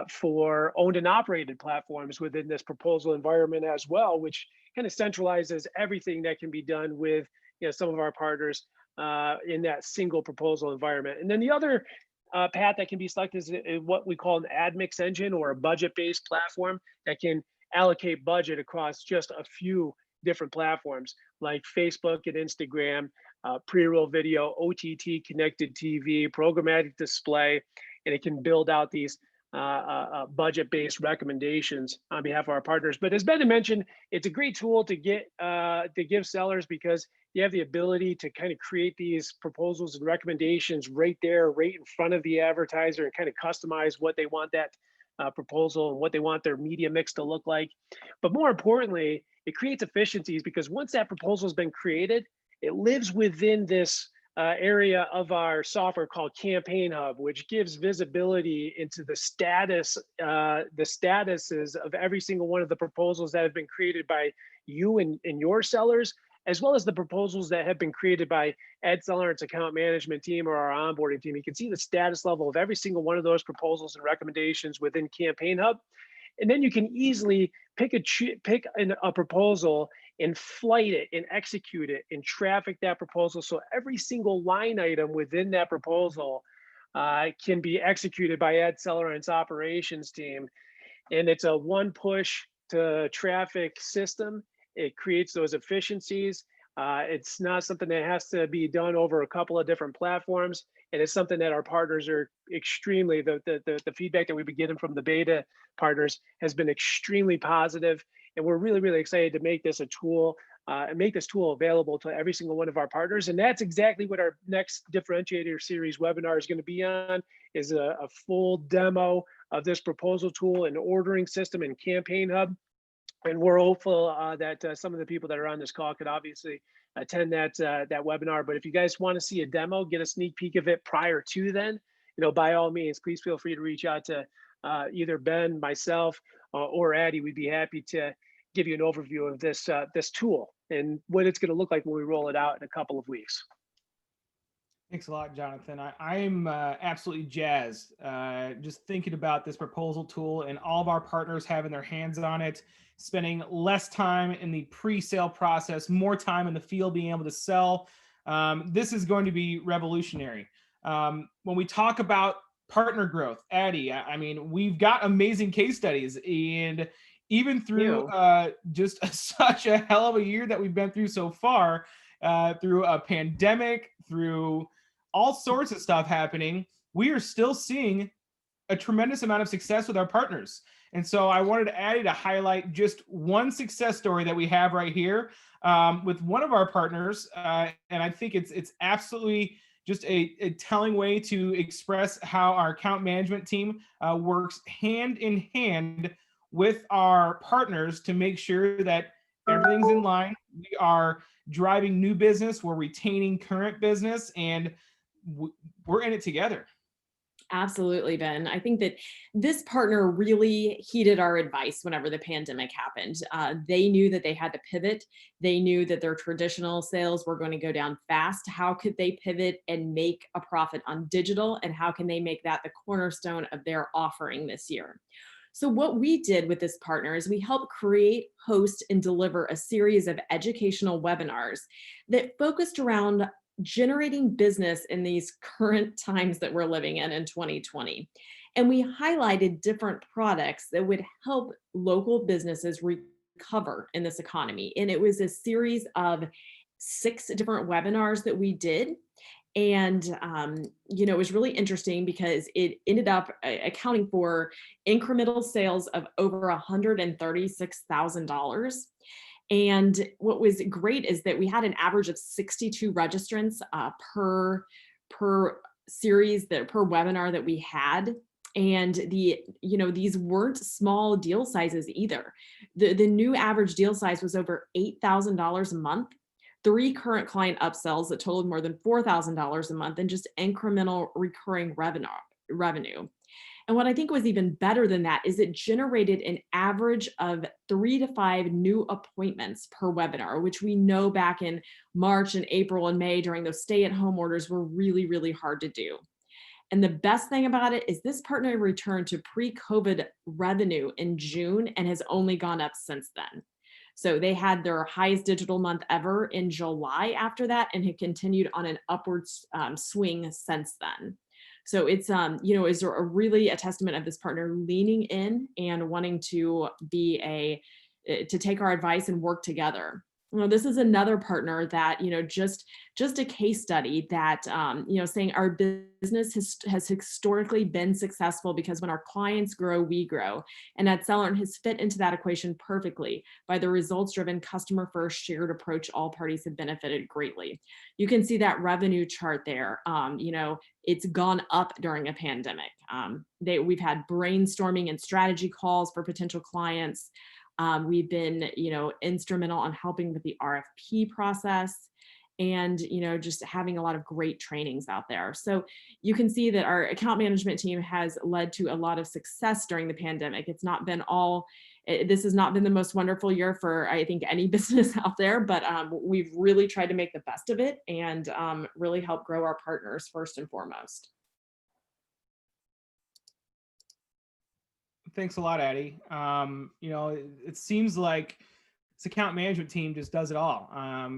for owned and operated platforms within this proposal environment as well, which kind of centralizes everything that can be done with some of our partners in that single proposal environment. And then the other path that can be selected is what we call an ad mix engine, or a budget-based platform that can allocate budget across just a few different platforms like Facebook and Instagram, pre-roll video, OTT, connected TV, programmatic display, and it can build out these budget-based recommendations on behalf of our partners. But as Ben mentioned, it's a great tool to give sellers, because you have the ability to kind of create these proposals and recommendations right there, right in front of the advertiser, and kind of customize what they want that proposal and what they want their media mix to look like. But more importantly, it creates efficiencies, because once that proposal has been created, it lives within this area of our software called Campaign Hub, which gives visibility into the statuses of every single one of the proposals that have been created by you and your sellers, as well as the proposals that have been created by AdCellerant's account management team or our onboarding team. You can see the status level of every single one of those proposals and recommendations within Campaign Hub. And then you can easily pick a proposal and flight it and execute it and traffic that proposal. So every single line item within that proposal can be executed by AdCellerant's operations team. And it's a one push to traffic system. It creates those efficiencies. It's not something that has to be done over a couple of different platforms. And it's something that our partners are extremely, the feedback that we've been getting from the beta partners has been extremely positive. And we're really, really excited to make this a tool and make this tool available to every single one of our partners. And that's exactly what our next Differentiator series webinar is going to be on, is a full demo of this proposal tool and ordering system and Campaign Hub. And we're hopeful that some of the people that are on this call could obviously attend that webinar. But if you guys want to see a demo, get a sneak peek of it prior to then, by all means, please feel free to reach out to either Ben, myself, or Addie. We'd be happy to give you an overview of this tool and what it's going to look like when we roll it out in a couple of weeks. Thanks a lot, Jonathan. I'm absolutely jazzed just thinking about this proposal tool and all of our partners having their hands on it, spending less time in the pre-sale process, more time in the field being able to sell. This is going to be revolutionary. When we talk about partner growth, Addie, I mean, we've got amazing case studies, and even through just such a hell of a year that we've been through so far, through a pandemic, through all sorts of stuff happening, we are still seeing a tremendous amount of success with our partners. And so I wanted Addie to highlight just one success story that we have right here with one of our partners. And I think it's absolutely just a telling way to express how our account management team works hand in hand with our partners to make sure that everything's in line. We are driving new business, we're retaining current business, and we're in it together. Absolutely, Ben. I think that this partner really heeded our advice whenever the pandemic happened. They knew that they had to pivot. They knew that their traditional sales were going to go down fast. How could they pivot and make a profit on digital? And how can they make that the cornerstone of their offering this year? So what we did with this partner is we helped create, host, and deliver a series of educational webinars that focused around generating business in these current times that we're living in 2020. And we highlighted different products that would help local businesses recover in this economy. And it was a series of 6 different webinars that we did. And it was really interesting because it ended up accounting for incremental sales of over $136,000. And what was great is that we had an average of 62 registrants per series, that per webinar that we had. And these weren't small deal sizes either. The new average deal size was over $8,000 a month. 3 current client upsells that totaled more than $4,000 a month, and just incremental recurring revenue. And what I think was even better than that is it generated an average of 3 to 5 new appointments per webinar, which we know back in March and April and May during those stay-at-home orders were really, really hard to do. And the best thing about it is this partner returned to pre-COVID revenue in June and has only gone up since then. So they had their highest digital month ever in July after that, and have continued on an upward swing since then. So it's is a really a testament of this partner leaning in and wanting to to take our advice and work together. This is another partner that, just a case study that, saying our business has historically been successful because when our clients grow, we grow. And AdCellerant has fit into that equation perfectly by the results-driven, customer-first shared approach. All parties have benefited greatly. You can see that revenue chart there. It's gone up during a pandemic. We've had brainstorming and strategy calls for potential clients. We've been, instrumental on helping with the RFP process, and, just having a lot of great trainings out there. So you can see that our account management team has led to a lot of success during the pandemic. This has not been the most wonderful year for, I think, any business out there, but we've really tried to make the best of it and really help grow our partners first and foremost. Thanks a lot, Addie. It seems like this account management team just does it all.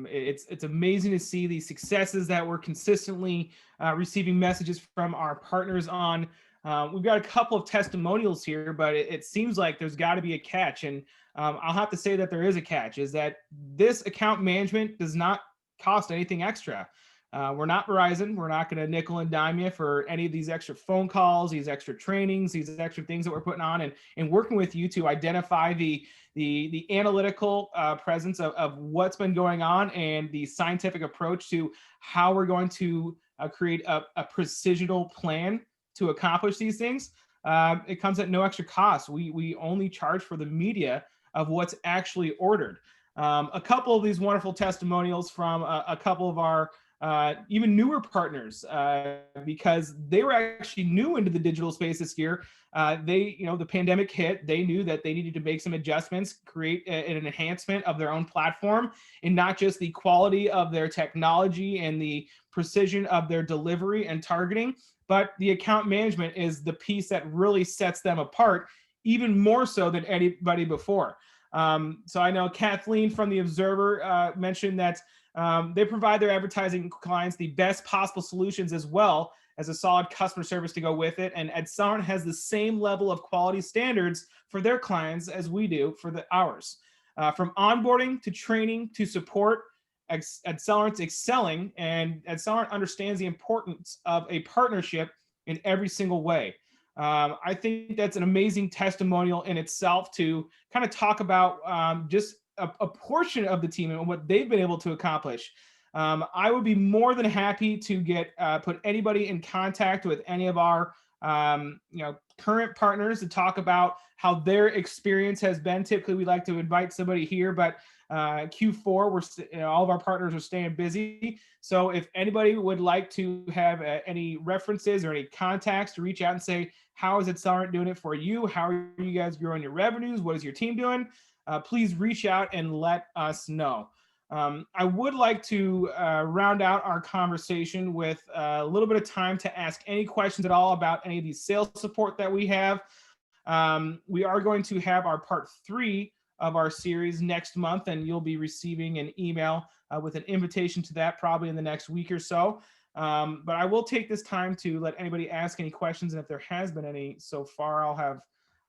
It's amazing to see the successes that we're consistently receiving messages from our partners on. We've got a couple of testimonials here, but it seems like there's got to be a catch. And I'll have to say that there is a catch, is that this account management does not cost anything extra. We're not Verizon. We're not going to nickel and dime you for any of these extra phone calls, these extra trainings, these extra things that we're putting on, and working with you to identify the analytical presence of what's been going on and the scientific approach to how we're going to create a precisional plan to accomplish these things. It comes at no extra cost. We only charge for the media of what's actually ordered. A couple of these wonderful testimonials from a couple of our even newer partners, because they were actually new into the digital space this year. The pandemic hit. They knew that they needed to make some adjustments, create an enhancement of their own platform, and not just the quality of their technology and the precision of their delivery and targeting, but the account management is the piece that really sets them apart, even more so than anybody before. So I know Kathleen from the Observer mentioned that they provide their advertising clients the best possible solutions, as well as a solid customer service to go with it. And AdCellerant has the same level of quality standards for their clients as we do for ours. From onboarding to training to support, AdCellerant's excelling, and AdCellerant understands the importance of a partnership in every single way. I think that's an amazing testimonial in itself to kind of talk about just a portion of the team and what they've been able to accomplish. I would be more than happy to put anybody in contact with any of our current partners to talk about how their experience has been. Typically, we like to invite somebody here, but Q4, all of our partners are staying busy. So if anybody would like to have any references or any contacts to reach out and say, how is AdCellerant doing it for you? How are you guys growing your revenues? What is your team doing? Please reach out and let us know. I would like to round out our conversation with a little bit of time to ask any questions at all about any of these sales support that we have. We are going to have our part 3 of our series next month, and you'll be receiving an email with an invitation to that probably in the next week or so. But I will take this time to let anybody ask any questions, and if there has been any so far, I'll have,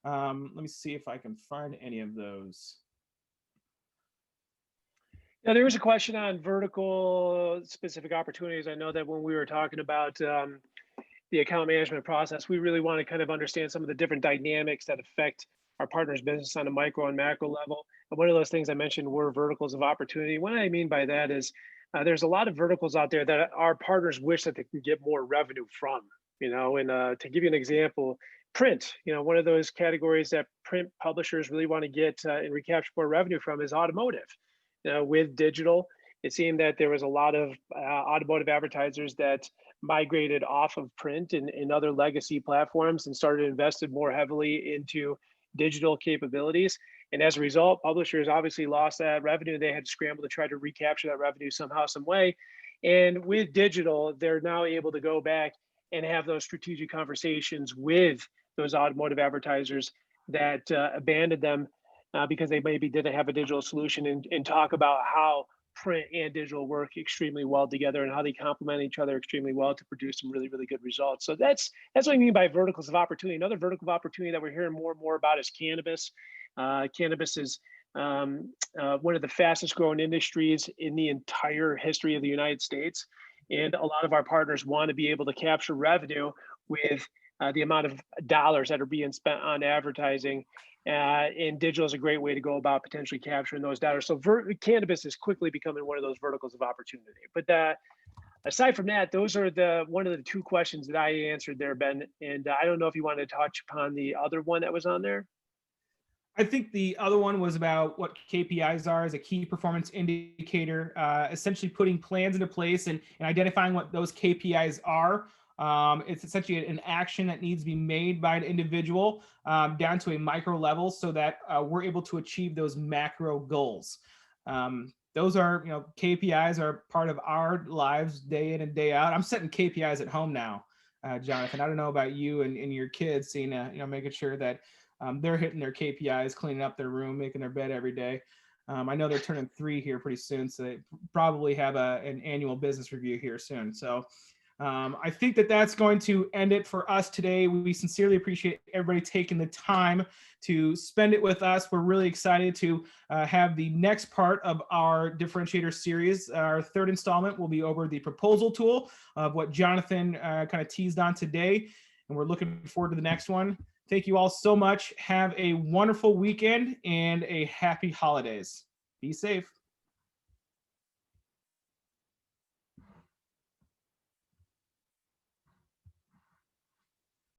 let me see if I can find any of those. Yeah, there was a question on vertical specific opportunities. I know that when we were talking about the account management process, we really want to kind of understand some of the different dynamics that affect our partners' business on a micro and macro level. And one of those things I mentioned were verticals of opportunity. What I mean by that is there's a lot of verticals out there that our partners wish that they can get more revenue from, and to give you an example, print, one of those categories that print publishers really want to get and recapture more revenue from is automotive. With digital, it seemed that there was a lot of automotive advertisers that migrated off of print and other legacy platforms and started invested more heavily into digital capabilities. And as a result, publishers obviously lost that revenue. They had to scramble to try to recapture that revenue somehow, some way. And with digital, they're now able to go back and have those strategic conversations with those automotive advertisers that abandoned them because they maybe didn't have a digital solution, and talk about how print and digital work extremely well together and how they complement each other extremely well to produce some really, really good results. So that's what I mean by verticals of opportunity. Another vertical of opportunity that we're hearing more and more about is cannabis. Cannabis is one of the fastest growing industries in the entire history of the United States. And a lot of our partners want to be able to capture revenue with the amount of dollars that are being spent on advertising. And digital is a great way to go about potentially capturing those dollars. So cannabis is quickly becoming one of those verticals of opportunity. But aside from that, those are one of the two questions that I answered there, Ben. And I don't know if you wanted to touch upon the other one that was on there. I think the other one was about what KPIs are as a key performance indicator, essentially putting plans into place and identifying what those KPIs are. It's essentially an action that needs to be made by an individual down to a micro level so that we're able to achieve those macro goals. Those are, KPIs are part of our lives day in and day out. I'm setting KPIs at home now, Jonathan. I don't know about you and your kids, seeing, making sure that they're hitting their KPIs, cleaning up their room, making their bed every day. I know they're turning 3 here pretty soon, so they probably have an annual business review here soon. So I think that's going to end it for us today. We sincerely appreciate everybody taking the time to spend it with us. We're really excited to have the next part of our Differentiator series. Our third installment will be over the proposal tool of what Jonathan kind of teased on today, and we're looking forward to the next one. Thank you all so much. Have a wonderful weekend and a happy holidays. Be safe.